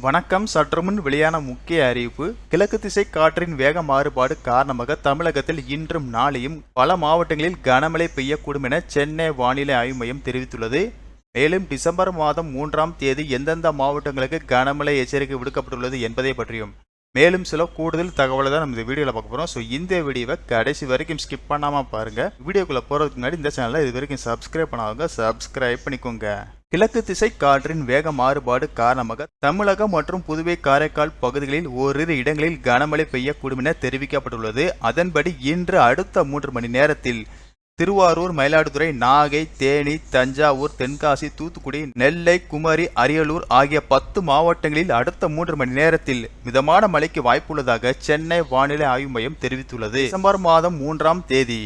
வணக்கம். சற்றுமுன் வெளியான முக்கிய அறிவிப்பு. கிழக்கு திசை காற்றின் வேக மாறுபாடு காரணமாக தமிழகத்தில் இன்றும் நாளையும் பல மாவட்டங்களில் கனமழை பெய்யக்கூடும் என சென்னை வானிலை ஆய்வு மையம் தெரிவித்துள்ளது. மேலும் டிசம்பர் மாதம் 3ஆம் தேதி எந்தெந்த மாவட்டங்களுக்கு கனமழை எச்சரிக்கை விடுக்கப்பட்டுள்ளது என்பதை பற்றியும் மேலும் சில கூடுதல் தகவலை தான் நம்ம இந்த வீடியோவில் பார்க்க போகிறோம். ஸோ இந்த வீடியோவை கடைசி வரைக்கும் ஸ்கிப் பண்ணாமல் பாருங்கள். வீடியோக்குள்ளே போகிறதுக்கு முன்னாடி இந்த சேனலை இது வரைக்கும் சப்ஸ்கிரைப் பண்ணாதவங்க சப்ஸ்கிரைப் பண்ணிக்கோங்க. கிழக்கு திசை காற்றின் வேக மாறுபாடு காரணமாக தமிழகம் மற்றும் புதுவை காரைக்கால் பகுதிகளில் ஓரிரு இடங்களில் கனமழை பெய்யக்கூடும் என தெரிவிக்கப்பட்டுள்ளது. அதன்படி இன்று அடுத்த 3 மணி நேரத்தில் திருவாரூர், மயிலாடுதுறை, நாகை, தேனி, தஞ்சாவூர், தென்காசி, தூத்துக்குடி, நெல்லை, குமரி, அரியலூர் ஆகிய 10 மாவட்டங்களில் அடுத்த 3 மணி நேரத்தில் மிதமான மழைக்கு வாய்ப்புள்ளதாக சென்னை வானிலை ஆய்வு மையம் தெரிவித்துள்ளது. டிசம்பர் மாதம் 3ஆம் தேதி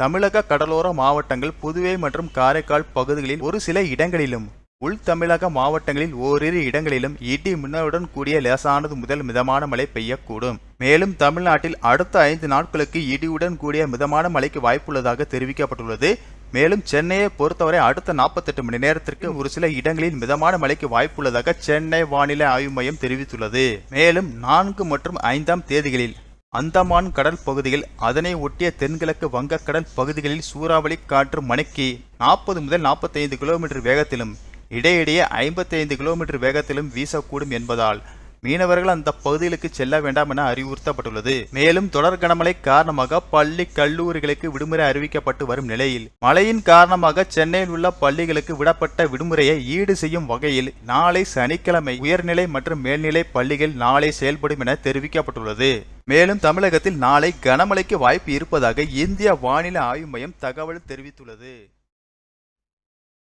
தமிழக கடலோர மாவட்டங்கள், புதுவை மற்றும் காரைக்கால் பகுதிகளில் ஒரு சில இடங்களிலும், உள் தமிழக மாவட்டங்களில் ஓரிரு இடங்களிலும் இடி மின்னலுடன் கூடிய லேசானது முதல் மிதமான மழை பெய்யக்கூடும். மேலும் தமிழ்நாட்டில் அடுத்த 5 நாட்களுக்கு இடியுடன் கூடிய மிதமான மழைக்கு வாய்ப்புள்ளதாக தெரிவிக்கப்பட்டுள்ளது. மேலும் சென்னையை பொறுத்தவரை அடுத்த 48 மணி நேரத்திற்கு ஒரு சில இடங்களில் மிதமான மழைக்கு வாய்ப்புள்ளதாக சென்னை வானிலை ஆய்வு மையம் தெரிவித்துள்ளது. மேலும் 4 மற்றும் 5ஆம் தேதிகளில் அந்தமான் கடல் பகுதியில், அதனை ஒட்டிய தென்கிழக்கு வங்கக்கடல் பகுதிகளில் சூறாவளி காற்று மணிக்கு 40 முதல் 45 கிலோமீட்டர் வேகத்திலும் இடையிடையே 55 கிலோமீட்டர் வேகத்திலும் வீசக்கூடும் என்பதால் மீனவர்கள் அந்த பகுதிகளுக்கு செல்ல வேண்டாம் என அறிவுறுத்தப்பட்டுள்ளது. மேலும் தொடர் கனமழை காரணமாக பள்ளி கல்லூரிகளுக்கு விடுமுறை அறிவிக்கப்பட்டு வரும் நிலையில் மழையின் காரணமாக சென்னையில் உள்ள பள்ளிகளுக்கு விடப்பட்ட விடுமுறையை ஈடு செய்யும் வகையில் நாளை சனிக்கிழமை உயர்நிலை மற்றும் மேல்நிலை பள்ளிகள் நாளை செயல்படும் என தெரிவிக்கப்பட்டுள்ளது. மேலும் தமிழகத்தில் நாளை கனமழைக்கு வாய்ப்பு இருப்பதாக இந்திய வானிலை ஆய்வு மையம் தகவல் தெரிவித்துள்ளது.